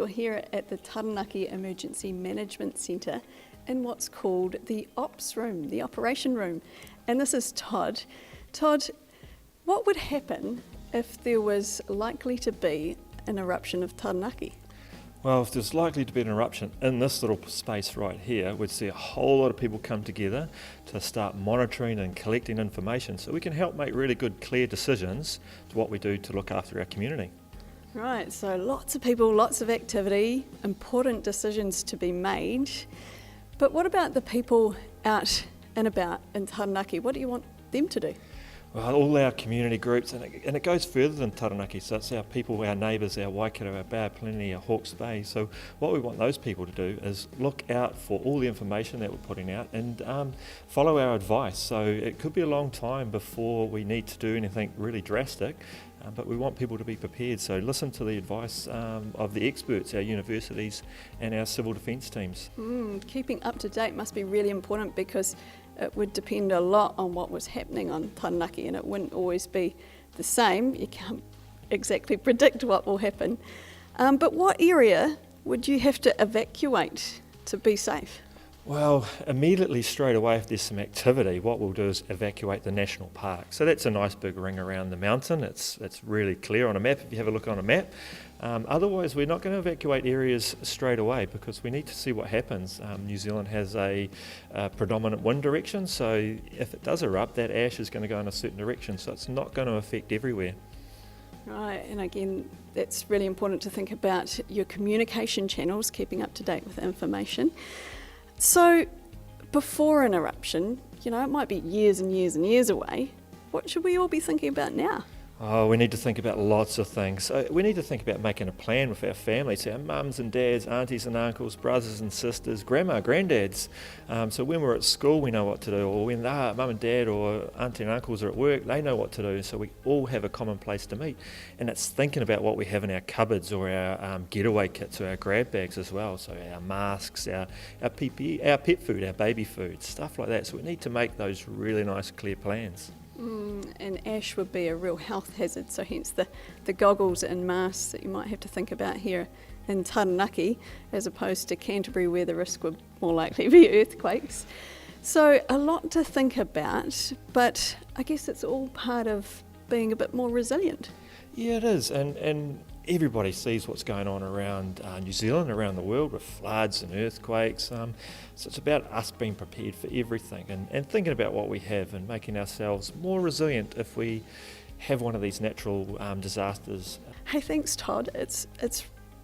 you're here at the Taranaki Emergency Management Centre in what's called the ops room, the operation room. And this is Todd. Todd, what would happen if there was likely to be an eruption of Taranaki? Well, if there's likely to be an eruption in this little space right here, we'd see a whole lot of people come together to start monitoring and collecting information so we can help make really good, clear decisions to what we do to look after our community. Right, so lots of people, lots of activity, important decisions to be made. But what about the people out and about in Taranaki? What do you want them to do? Well, all our community groups, and it goes further than Taranaki, so it's our people, our neighbours, our Waikato, our Bauaplenini, our Hawke's Bay. So what we want those people to do is look out for all the information that we're putting out and follow our advice. So it could be a long time before we need to do anything really drastic, but we want people to be prepared. So listen to the advice of the experts, our universities and our civil defence teams. Keeping up to date must be really important because it would depend a lot on what was happening on Taranaki, and it wouldn't always be the same. You can't exactly predict what will happen. But what area would you have to evacuate to be safe? Well, immediately straight away if there's some activity, what we'll do is evacuate the national park. So that's a nice big ring around the mountain. It's really clear on a map if you have a look on a map. Otherwise, we're not going to evacuate areas straight away because we need to see what happens. New Zealand has a predominant wind direction, so if it does erupt, that ash is going to go in a certain direction, so it's not going to affect everywhere. Right, and again, that's really important to think about your communication channels, keeping up to date with information. So, before an eruption, it might be years and years and years away. What should we all be thinking about now? Oh, we need to think about lots of things. We need to think about making a plan with our families, our mums and dads, aunties and uncles, brothers and sisters, grandma, granddads. So when we're at school, we know what to do, or when mum and dad or auntie and uncles are at work, they know what to do. So we all have a common place to meet. And it's thinking about what we have in our cupboards or our getaway kits or our grab bags as well. So our masks, our PPE, our pet food, our baby food, stuff like that. So we need to make those really nice, clear plans. And ash would be a real health hazard, so hence the goggles and masks that you might have to think about here in Taranaki, as opposed to Canterbury where the risk would more likely be earthquakes. So a lot to think about, but I guess it's all part of being a bit more resilient. Yeah, it is, and everybody sees what's going on around New Zealand, around the world with floods and earthquakes. So it's about us being prepared for everything and thinking about what we have and making ourselves more resilient if we have one of these natural disasters. Hey, thanks, Todd. It's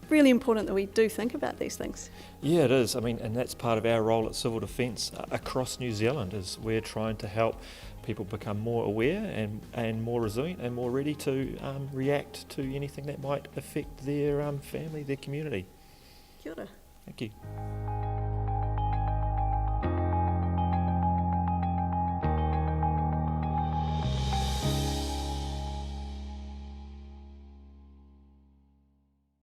really important that we do think about these things. Yeah, it is. And that's part of our role at Civil Defence across New Zealand, is we're trying to help people become more aware and more resilient and more ready to react to anything that might affect their family, their community. Kia ora. Thank you.